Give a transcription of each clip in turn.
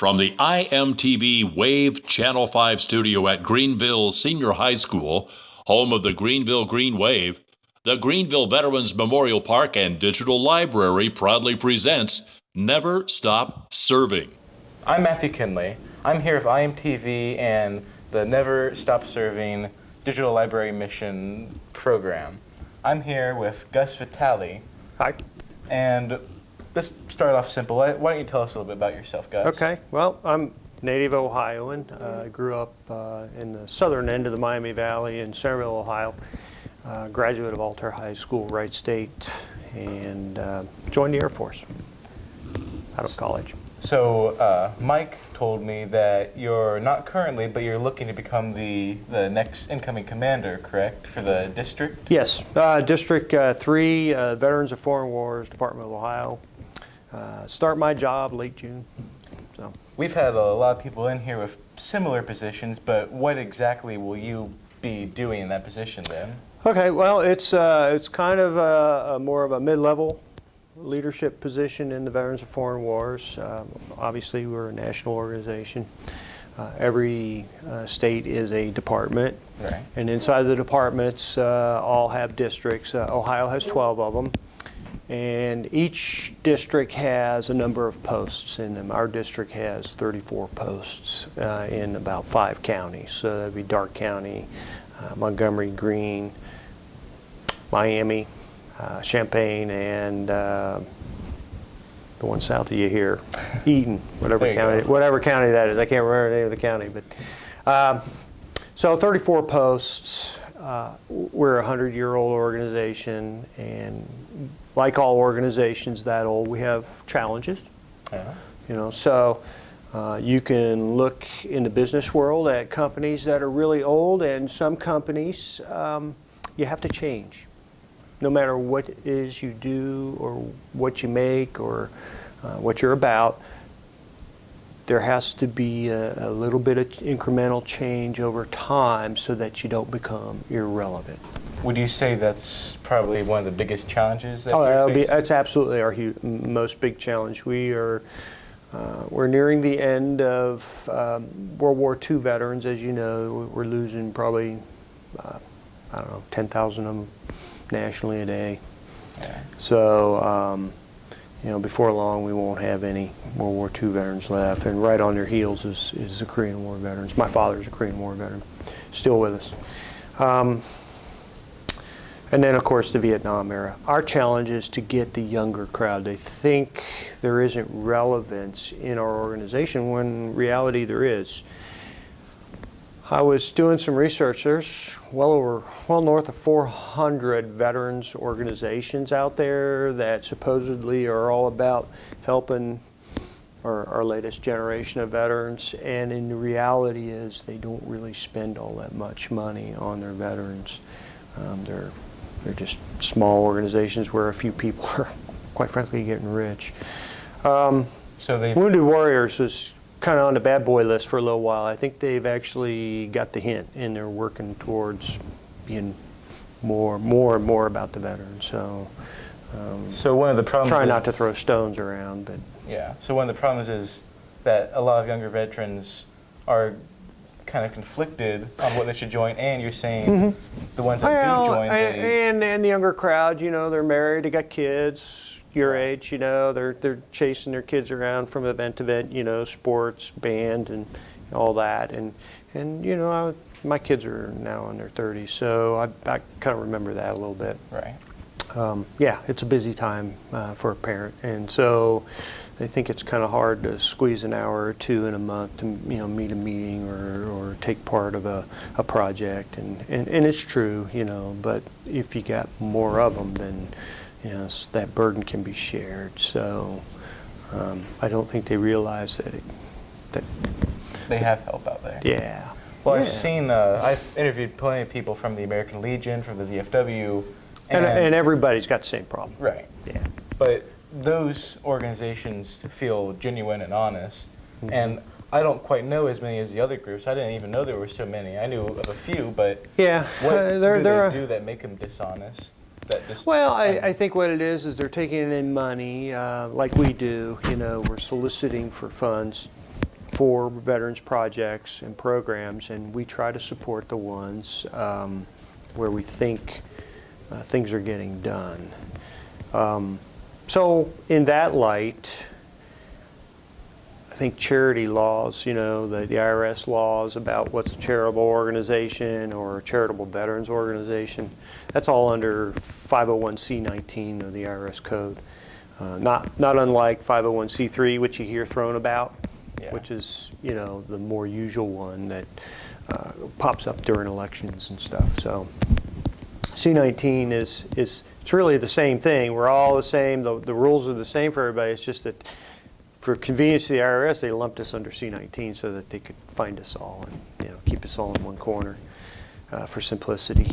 From the IMTV Wave Channel 5 studio at Greenville Senior High School, home of the Greenville Green Wave, the Greenville Veterans Memorial Park and Digital Library proudly presents Never Stop Serving. I'm Matthew Kinley. I'm here with IMTV and the Never Stop Serving Digital Library Mission program. I'm here with Gus Vitali. Hi. And let's start off simple. Why don't you tell us a little bit about yourself, Gus? Okay. Well, I'm native Ohioan. I grew up in the southern end of the Miami Valley in Centerville, Ohio. Graduate of Altair High School, Wright State, and joined the Air Force out of college. So Mike told me that you're not currently, but you're looking to become the next incoming commander, correct, for the district? Yes. District 3, Veterans of Foreign Wars, Department of Ohio. Start my job late June. So we've had a lot of people in here with similar positions, but what exactly will you be doing in that position then? Okay, well, it's kind of a more of a mid-level leadership position in the Veterans of Foreign Wars. Obviously, we're a national organization. Every state is a department, right. And inside the departments all have districts. Ohio has 12 of them, and each district has a number of posts in them. Our district has 34 posts in about 5 counties. So that'd be Darke County, Montgomery, Greene, Miami, Champaign, and the one south of you here, Eaton, whatever county that is. I can't remember the name of the county, but so 34 posts. We're a 100-year-old organization, and like all organizations that old, we have challenges. Yeah. You know, so you can look in the business world at companies that are really old, and some companies you have to change. No matter what it is you do or what you make or what you're about, there has to be a little bit of incremental change over time so that you don't become irrelevant. Would you say that's probably one of the biggest challenges that you're facing? That's absolutely our most big challenge. We're nearing the end of World War II veterans. As you know, we're losing probably, 10,000 of them nationally a day. Yeah. So, before long we won't have any World War II veterans left. And right on their heels is the Korean War veterans. My father's a Korean War veteran, still with us. And then, of course, the Vietnam era. Our challenge is to get the younger crowd. They think there isn't relevance in our organization when in reality there is. I was doing some research. There's well north of 400 veterans organizations out there that supposedly are all about helping our latest generation of veterans, and in the reality is they don't really spend all that much money on their veterans. They're just small organizations where a few people are, quite frankly, getting rich. Wounded Warriors was kind of on the bad boy list for a little while. I think they've actually got the hint, and they're working towards being more and more about the veterans. So one of the problems try not to throw stones around, but yeah. So one of the problems is that a lot of younger veterans are kind of conflicted on what they should join, and you're saying the ones that do join, and the younger crowd, they're married, they got kids. Your age, they're chasing their kids around from event to event, sports, band, and all that. And my kids are now in their 30s, so I kind of remember that a little bit. Right. Yeah, it's a busy time for a parent, and so I think it's kind of hard to squeeze an hour or two in a month to meet a meeting or take part of a project, and it's true, but if you got more of them, then yes, that burden can be shared. So I don't think they realize that they have help out there. Yeah. Well, yeah. I've interviewed plenty of people from the American Legion, from the VFW. And everybody's got the same problem. Right. Yeah. But those organizations feel genuine and honest. Mm-hmm. And I don't quite know as many as the other groups. I didn't even know there were so many. I knew of a few, but yeah, what do they do that make them dishonest? Well, I think what it is they're taking in money like we do. We're soliciting for funds for veterans projects and programs, and we try to support the ones where we think things are getting done. So in that light, I think charity laws, you know, the IRS laws about what's a charitable organization or a charitable veterans organization, that's all under 501c19 of the IRS code. Not unlike 501c3, which you hear thrown about, which is, you know, the more usual one that pops up during elections and stuff. So C19 it's really the same thing. We're all the same. The rules are the same for everybody. It's just that for convenience to the IRS, they lumped us under C19 so that they could find us all and, you know, keep us all in one corner for simplicity.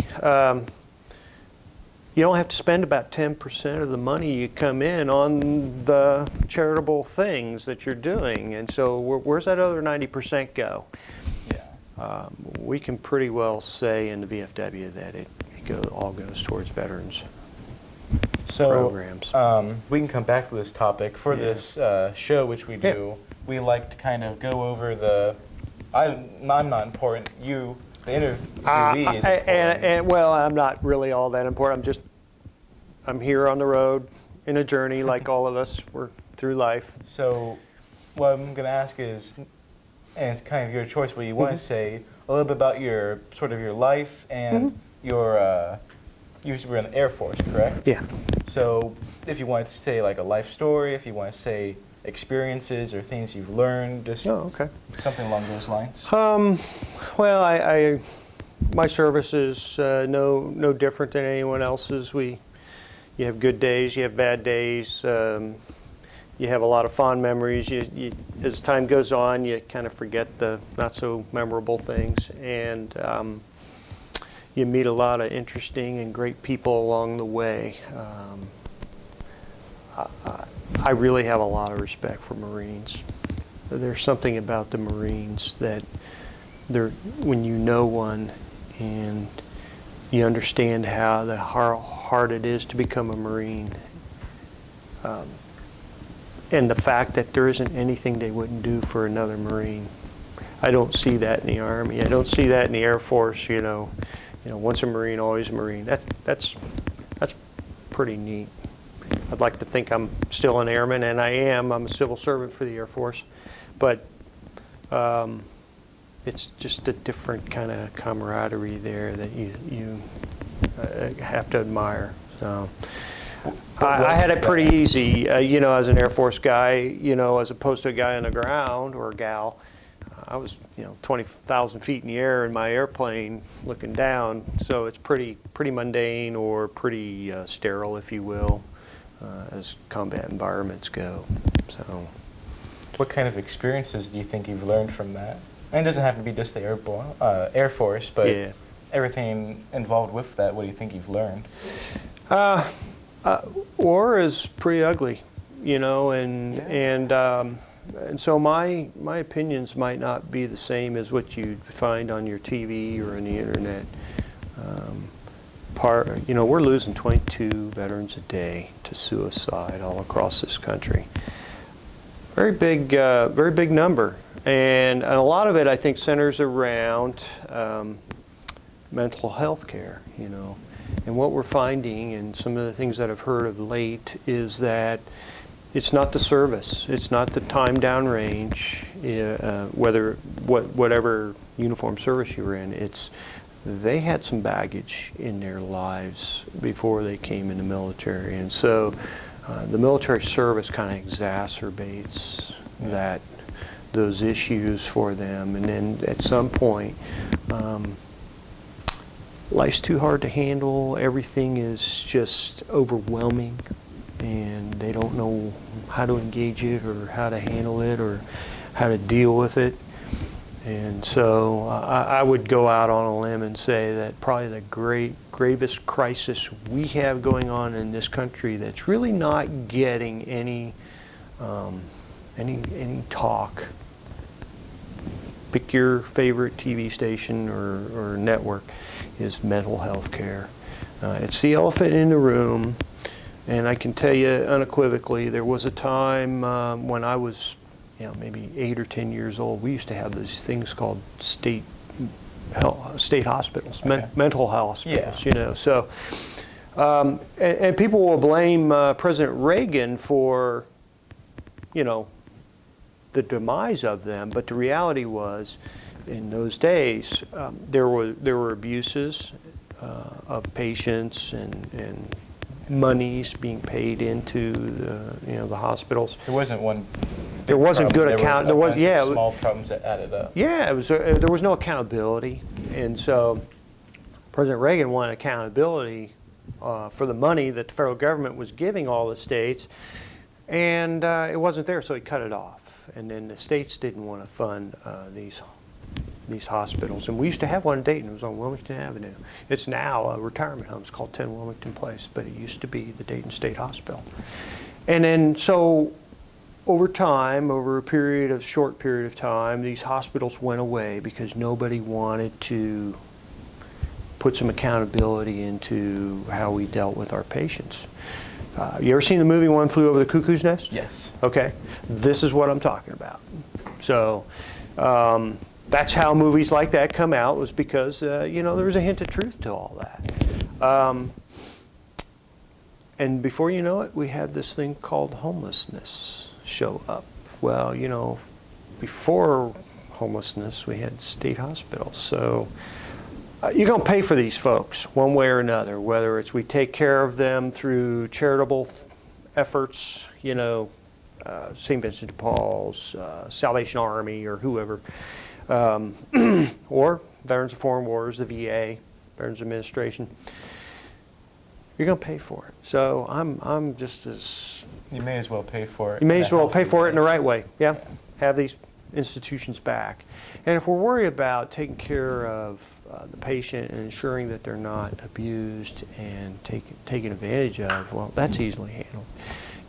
You don't have to spend about 10% of the money you come in on the charitable things that you're doing. And so where's that other 90% go? We can pretty well say in the VFW that it all goes towards veterans programs. We can come back to this topic. For this show, which we do, we like to kind of go over I'm not important. You, the interviewee, is important. Well, I'm not really all that important. I'm here on the road in a journey like all of us. We're through life. So what I'm going to ask is, and it's kind of your choice, what you want to say, a little bit about your life and your, you were in the Air Force, correct? Yeah. So if you want to say like a life story, if you want to say experiences or things you've learned, just something along those lines. Well, my service is no different than anyone else's. You have good days, you have bad days. You have a lot of fond memories. As time goes on, you kind of forget the not so memorable things, and you meet a lot of interesting and great people along the way. I really have a lot of respect for Marines. There's something about the Marines that when you know one and you understand how hard it is to become a Marine, and the fact that there isn't anything they wouldn't do for another Marine. I don't see that in the Army. I don't see that in the Air Force. You know, once a Marine, always a Marine. That's pretty neat. I'd like to think I'm still an airman, and I am. I'm a civil servant for the Air Force, but it's just a different kind of camaraderie there that you have to admire. So I had it pretty easy, as an Air Force guy, as opposed to a guy on the ground or a gal. I was, 20,000 feet in the air in my airplane looking down, so it's pretty mundane or pretty sterile, if you will, as combat environments go. So, what kind of experiences do you think you've learned from that? And it doesn't have to be just the Air Force, but everything involved with that. What do you think you've learned? War is pretty ugly, and so my opinions might not be the same as what you'd find on your TV or on the internet. We're losing 22 veterans a day to suicide all across this country. Very big number, and a lot of it I think centers around mental health care, And what we're finding, and some of the things that I've heard of late, is that it's not the service, it's not the time downrange, whatever uniform service you're in. They had some baggage in their lives before they came in the military, and so the military service kind of exacerbates those issues for them, and then at some point. Life's too hard to handle. Everything is just overwhelming, and they don't know how to engage it or how to handle it or how to deal with it. And so I would go out on a limb and say that probably the gravest crisis we have going on in this country that's really not getting any talk. Pick your favorite TV station or network, is mental health care. It's the elephant in the room, and I can tell you unequivocally, there was a time when I was maybe 8 or 10 years old, we used to have these things called state hospitals, Okay. mental hospitals, Yeah. So, and people will blame President Reagan for, the demise of them, but the reality was, in those days, there were abuses of patients and monies being paid into the hospitals. There wasn't one. There wasn't good account. There was, yeah, small problems that added up. Yeah, it was. There was no accountability, and so President Reagan wanted accountability for the money that the federal government was giving all the states, and it wasn't there, so he cut it off. And then the states didn't want to fund these hospitals, and we used to have one in Dayton. It was on Wilmington Avenue. It's now a retirement home. It's called 10 Wilmington Place, but it used to be the Dayton State Hospital. And then so over time, over a short period of time, these hospitals went away because nobody wanted to put some accountability into how we dealt with our patients. You ever seen the movie One Flew Over the Cuckoo's Nest? Yes. Okay, this is what I'm talking about. So that's how movies like that come out, was because there was a hint of truth to all that. And before you know it, we had this thing called homelessness show up. Well, before homelessness, we had state hospitals. So you're going to pay for these folks one way or another, whether it's we take care of them through charitable efforts, St. Vincent de Paul's, Salvation Army, or whoever, or Veterans of Foreign Wars, the VA, Veterans Administration. You're going to pay for it. So I'm just as... You may as well pay for it. You may as well pay for it in the right way. Yeah. Have these institutions back. And if we're worried about taking care of the patient and ensuring that they're not abused and taken advantage of, well, that's easily handled.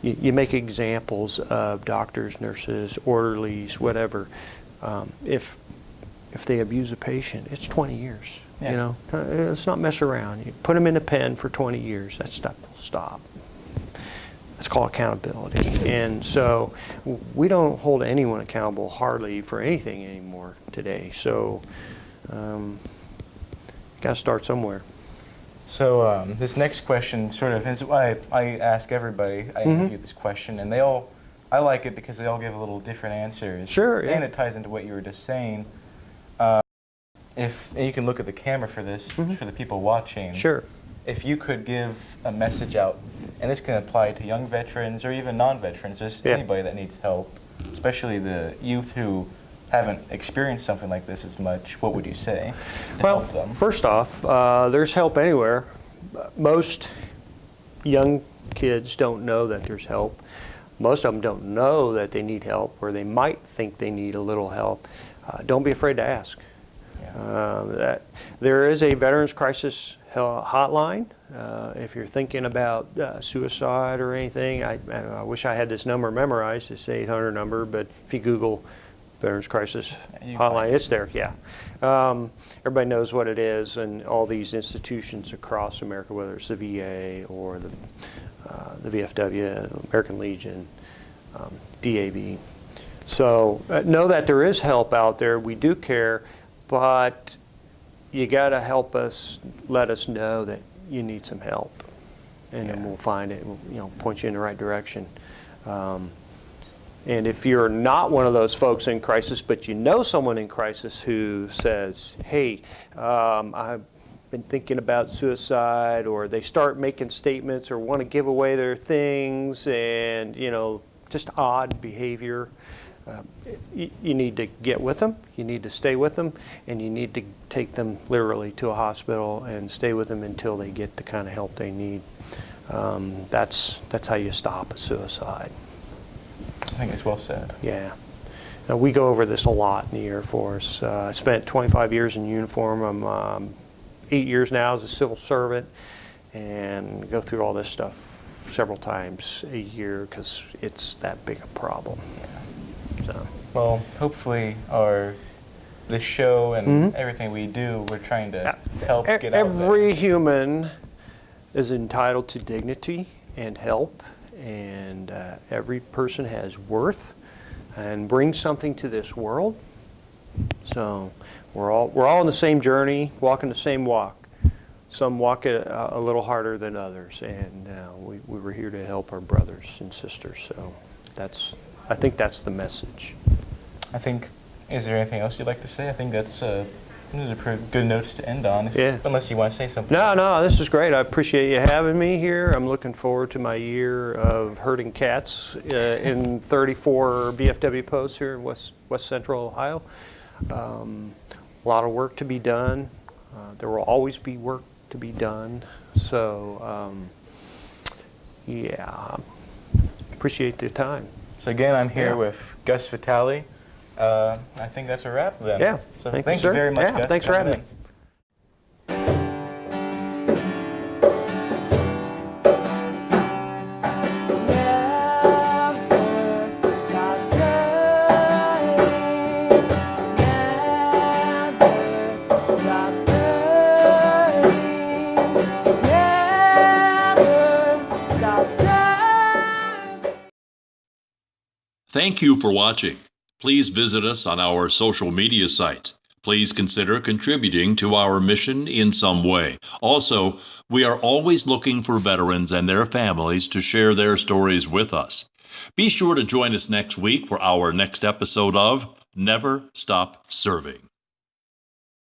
You make examples of doctors, nurses, orderlies, whatever. If they abuse a patient, it's 20 years. Yeah. Let's not mess around. You put them in a pen for 20 years. That stuff will stop. That's called accountability. And so we don't hold anyone accountable hardly for anything anymore today. So got to start somewhere. So this next question sort of is why I ask everybody. I interview this question, and I like it because they all give a little different answers. Sure. Yeah. And it ties into what you were just saying. And you can look at the camera for this, for the people watching. Sure. If you could give a message out, and this can apply to young veterans or even non-veterans, just anybody that needs help, especially the youth who haven't experienced something like this as much, what would you say to help them? First off, there's help anywhere. Most young kids don't know that there's help. Most of them don't know that they need help, or they might think they need a little help. Don't be afraid to ask. There is a Veterans Crisis hotline. If you're thinking about suicide or anything, I wish I had this number memorized, this 800 number, but if you Google Veterans Crisis hotline, it's there, everybody knows what it is, and all these institutions across America, whether it's the VA or the VFW, American Legion, DAV. So know that there is help out there. We do care, but you got to help us, let us know that you need some help, and then we'll find it. We'll, point you in the right direction. And if you're not one of those folks in crisis, but you know someone in crisis who says, "Hey, I've been thinking about suicide," or they start making statements or want to give away their things, and just odd behavior. You need to get with them, you need to stay with them, and you need to take them literally to a hospital and stay with them until they get the kind of help they need. That's how you stop a suicide. I think it's well said. Yeah. Now, we go over this a lot in the Air Force. I spent 25 years in uniform. I'm 8 years now as a civil servant, and go through all this stuff several times a year because it's that big a problem. So. Well, hopefully this show and everything we do, we're trying to help get out there. Every human is entitled to dignity and help, and every person has worth, and bring something to this world. So we're all on the same journey, walking the same walk. Some walk it a little harder than others, and we were here to help our brothers and sisters. So I think that's the message. Is there anything else you'd like to say? I think those are pretty good notes to end on, unless you want to say something. No, this is great. I appreciate you having me here. I'm looking forward to my year of herding cats in 34 VFW posts here in West Central Ohio. A lot of work to be done. There will always be work to be done. So, appreciate the time. So again, I'm here with Gus Vitali. I think that's a wrap then. Yeah. So thank you very much, Gus. Thanks for having me. Thank you for watching. Please visit us on our social media sites. Please consider contributing to our mission in some way. Also, we are always looking for veterans and their families to share their stories with us. Be sure to join us next week for our next episode of Never Stop Serving.